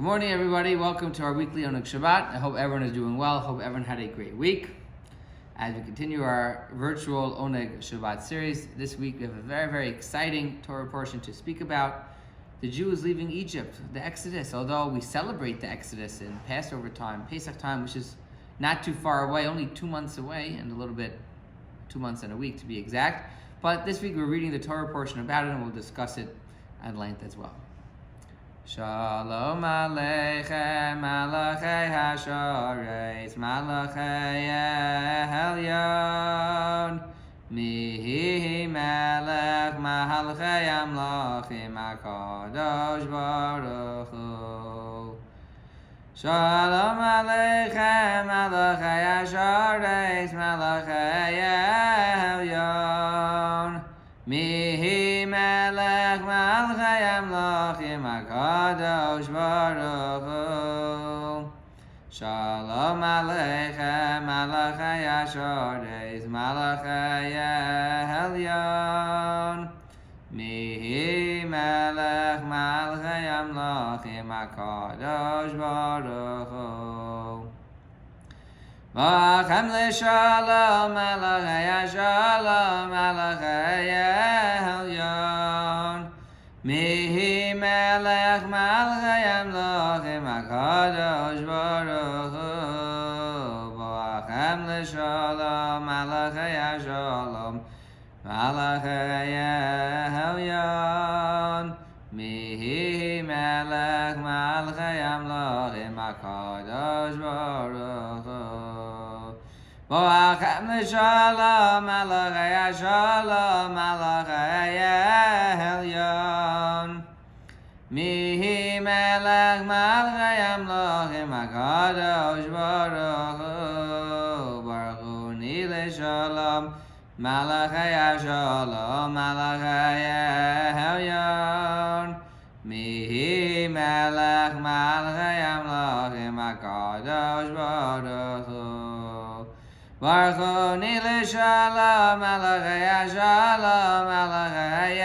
Good morning, everybody. Welcome to our weekly Oneg Shabbat. I hope everyone is doing well. Hope everyone had a great week. As we continue our virtual Oneg Shabbat series, this week we have a very, very exciting Torah portion to speak about. The Jews leaving Egypt, the Exodus. Although we celebrate the Exodus in Passover time, Pesach time, which is not too far away, only 2 months away, and a little bit, 2 months and a week to be exact. But this week we're reading the Torah portion about it, and we'll discuss it at length as well. Shalom Aleichem, Malachei Hasharetz, Malachei Elyon, Mihi Melech, Mahalchei Amlachim, HaKadosh Baruch Hu. Shalom Aleichem, Malachei Hasharetz, Malachei Elyon, Mihi Melech, Malchei Amlachim, HaKadosh Baruch Hu. Shalom Aleichem, Malachei Hasharetz, Malachei Elyon, Mihi Melech, Malchei Amlachim, HaKadosh Baruch Hu. V'achem l'shalom, Malachei Hashalom, Malachei Elyon, Mihi Melech, Malchei Amlachim, HaKadosh Baruch Hu. V'achem l'shalom, Malachei Hashalom, Malachei Elyon, Mihi Melech, Malchei Amlachim, HaKadosh Baruch Hu. V'achem l'shalom, Malachei Hashalom, Malachei Elyon, Mihi Melech, Malchei Amlachim, HaKadosh Baruch Hu. Baruch Hu Nile Shalom, Malachei Hashalom, Malachei Elyon, Mihi Melech, Malchei Amlachim, HaKadosh Baruch Hu. Baruch Hu Nile Shalom, Malachei Hashalom, Malachei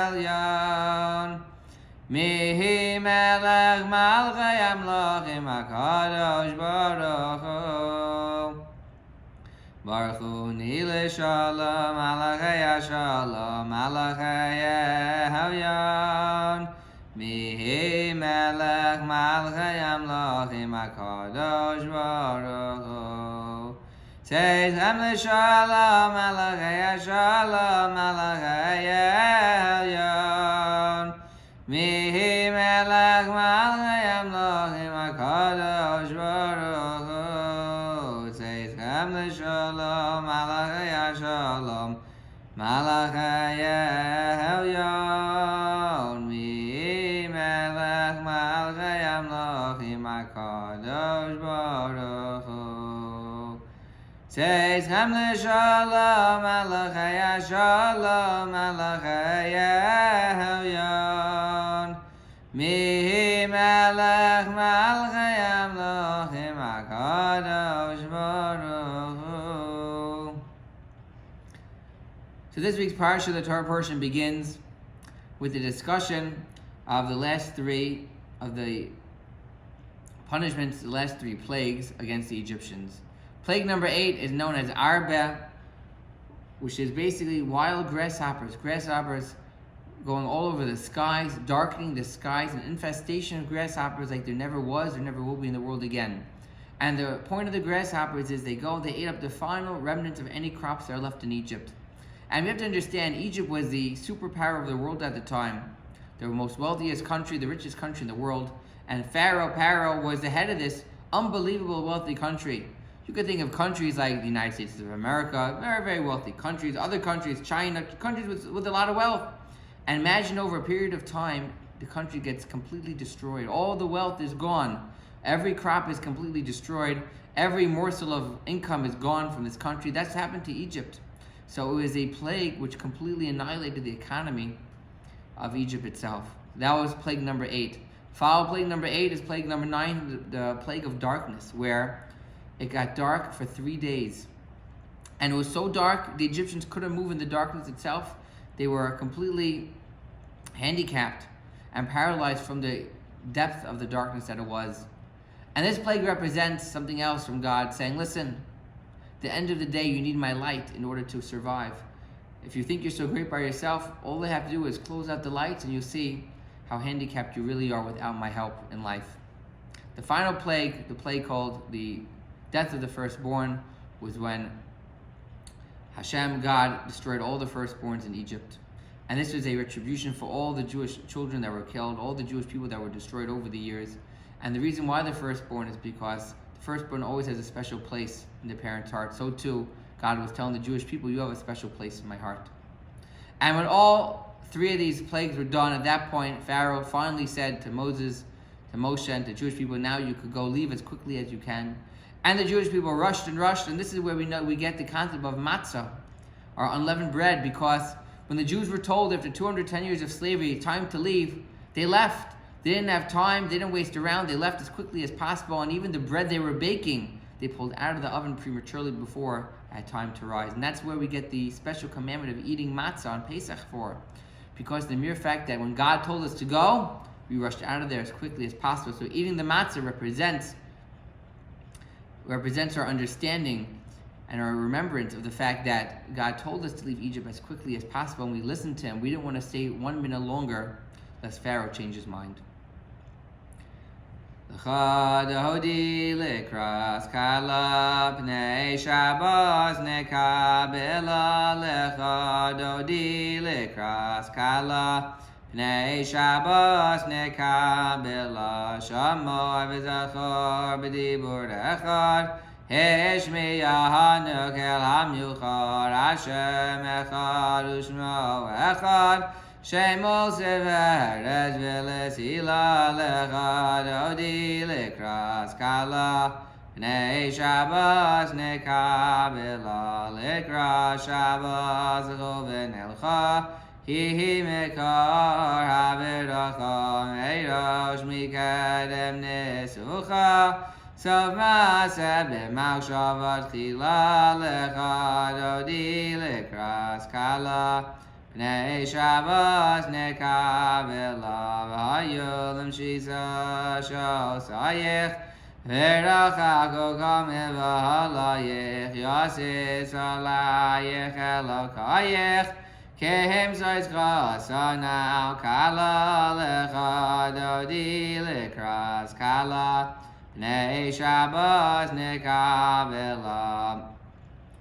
Elyon, Mihi Melech, Malchei Amlachim, HaKadosh Baruch Hu. Baruch Hu Nile Shalom, Malachei Hashalom, Malachei Elyon, Mihi Melech, Malchei Amlachim, HaKadosh Baruch Hu. Seichem l'shalom, Malachei Hashalom, Malachei Elyon, Mihi Melech, Malchei Amlachim, HaKadosh Baruch Hu. Seichem l'shalom, Malachei Hashalom, Malachei Elyon, Mihi Melech, Malchei Amlachim, HaKadosh Baruch Hu. Seichem l'shalom, Malachei Hashalom, Malachei Elyon, Mihi Melech, Malchei Amlachim, HaKadosh Baruch Hu. So this week's parsha, the Torah portion, begins with the discussion of the last three of the punishments, the last three plagues against the Egyptians. Plague number 8 is known as Arba, which is basically wild grasshoppers. Grasshoppers going all over the skies, darkening the skies, an infestation of grasshoppers like there never was or never will be in the world again. And the point of the grasshoppers is they ate up the final remnants of any crops that are left in Egypt. And we have to understand, Egypt was the superpower of the world at the time. The most wealthiest country, the richest country in the world. And Paro was the head of this unbelievable wealthy country. You could think of countries like the United States of America, very, very wealthy countries. Other countries, China, countries with a lot of wealth. And imagine over a period of time, the country gets completely destroyed. All the wealth is gone. Every crop is completely destroyed. Every morsel of income is gone from this country. That's happened to Egypt. So it was a plague which completely annihilated the economy of Egypt itself. That was plague number 8. Follow plague number 8 is plague number 9, the plague of darkness, where it got dark for 3 days. And it was so dark, the Egyptians couldn't move in the darkness itself. They were completely handicapped and paralyzed from the depth of the darkness that it was. And this plague represents something else from God, saying, listen, the end of the day, you need my light in order to survive. If you think you're so great by yourself, all they have to do is close out the lights and you'll see how handicapped you really are without my help in life. The final plague, the plague called the death of the firstborn, was when Hashem, God, destroyed all the firstborns in Egypt. And this was a retribution for all the Jewish children that were killed, all the Jewish people that were destroyed over the years. And the reason why the firstborn is because the firstborn always has a special place in the parent's heart. So too, God was telling the Jewish people, you have a special place in my heart. And when all three of these plagues were done, at that point, Pharaoh finally said to Moses, to Moshe, and to Jewish people, now you could go, leave as quickly as you can. And the Jewish people rushed, and this is where we get the concept of Matzo, or unleavened bread, because when the Jews were told after 210 years of slavery, time to leave, they left. They didn't have time, they didn't waste around, they left as quickly as possible, and even the bread they were baking, they pulled out of the oven prematurely before it had time to rise. And that's where we get the special commandment of eating matzah on Pesach for. Because the mere fact that when God told us to go, we rushed out of there as quickly as possible. So eating the matzah represents our understanding and our remembrance of the fact that God told us to leave Egypt as quickly as possible, and we listened to him. We didn't want to stay 1 minute longer lest Pharaoh change his mind. Lecha dehodi likras kala pnei Shabbos nekabela. Lecha dehodi likras kala pnei Shabbos nekabela. Shamoy v'zachor b'dibur echad. Heshmiyah kel hamyuchar. Hashem echad u'shmo echad. Shemol severes v'lesila. Lecha dehodi likras kala pnei Shabbos nekabela. Likras Shabbos Gurwin Healthcare System mekar haviracha meirosh mikadem nesucha. Sov maaseh b'machshavat chila. Lecha dehodi likras kala pnei Shabbos nekabela. V'hayu l'mshisa shosayich v'racha kokameh v'halayich. Yasis alayich elokayich kehem zoizcha sanau kala. Lecha dehodi likras kala pnei Shabbos nekabela.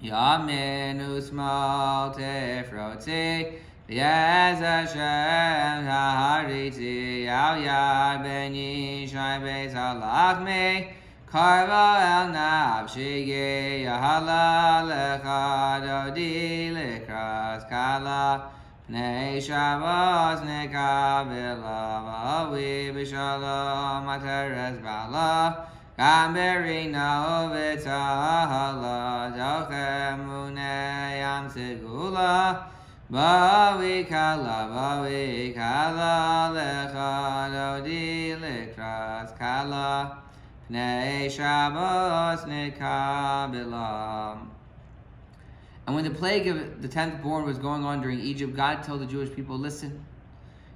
Yamin usmal tefrotzi v'yez Hashem ha'hariti. Al yad ben yishai beis halachmi karva el nafshi yahala. Lecha dehodi likras kala pnei Shabbos nekabela. V'avi b'shalom atares bala gam berina uv'tzahala. Zochem unei yam segula bavi kala. Lecha dehodi likras kala pnei Shabbos nekabela. And when the plague of the 10th born was going on during Egypt, God told the Jewish people, listen,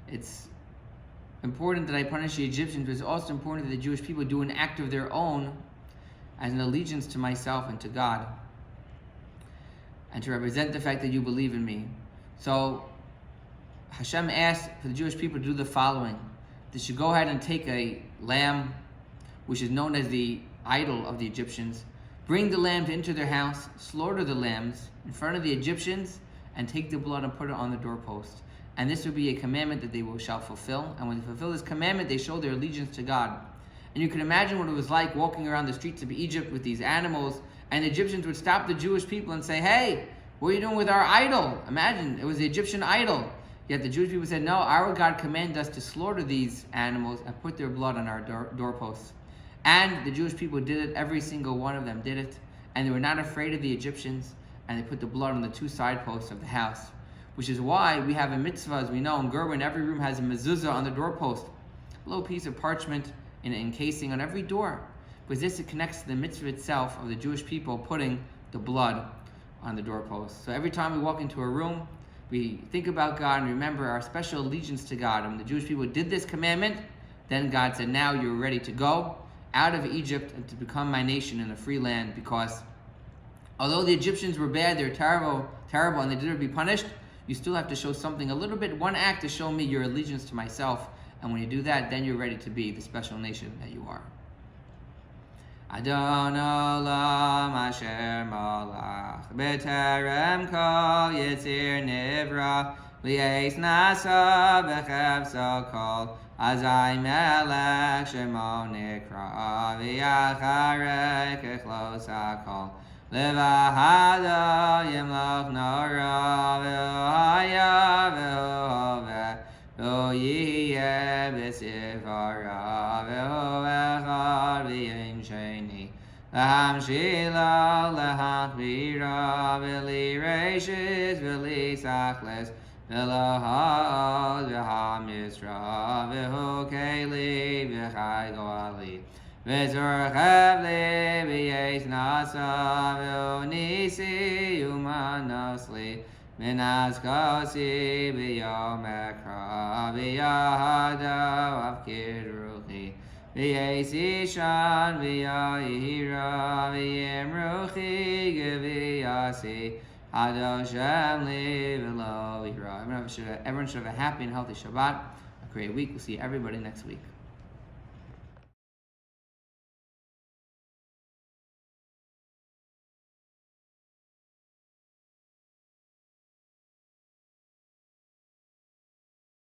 it's important that I punish the Egyptians, but it's also important that the Jewish people do an act of their own as an allegiance to myself and to God, and to represent the fact that you believe in me. So Hashem asked for the Jewish people to do the following. They should go ahead and take a lamb, which is known as the idol of the Egyptians, bring the lamb into their house, slaughter the lambs in front of the Egyptians, and take the blood and put it on the doorpost. And this would be a commandment that they shall fulfill. And when they fulfill this commandment, they show their allegiance to God. And you can imagine what it was like walking around the streets of Egypt with these animals, and the Egyptians would stop the Jewish people and say, hey, what are you doing with our idol? Imagine, it was the Egyptian idol. Yet the Jewish people said, no, our God commanded us to slaughter these animals and put their blood on our doorposts. And the Jewish people did it, every single one of them did it. And they were not afraid of the Egyptians, and they put the blood on the two side posts of the house. Which is why we have a mitzvah, as we know, in Gurwin, every room has a mezuzah on the doorpost. A little piece of parchment in an encasing on every door. Because this connects to the mitzvah itself of the Jewish people putting the blood on the doorpost. So every time we walk into a room, we think about God and remember our special allegiance to God. And when the Jewish people did this commandment, Then God said, now you're ready to go out of Egypt and to become my nation in a free land, because although the Egyptians were bad, they're terrible, and they deserve to be punished, you still have to show something a little bit, one act to show me your allegiance to myself. And when you do that, then you're ready to be the special nation that you are. Adon Olam Asher Malach B'Terem Kol Yitzir Nivra Li'es Nasa B'Chevso Kol Azai Melech Shemo Nikra V'Yacharek Echlos HaKol Levahado Yimloch Nora V'Ohaya V'Ohove V'Oyiyeh B'Sifara V'Ohechad V'Yim Sheni L'Hamshila L'Hachbira V'Li'Reishis V'Li'Sachles V'Loha'od V'Hamisra V'Hukeli V'Chai Goali V'Zorchev Li V'Yes Nasa V'Onisi Umanosli Minaz Kosi V'Yom Ekra V'Yahado Avkir Ruchi V'Yes Ishan V'Yahira V'Yim Ruchi G'V'Yasi Hadoshem Li V'Lo V'Yira. Everyone should have a happy and healthy Shabbat, a great week. We'll see everybody next week.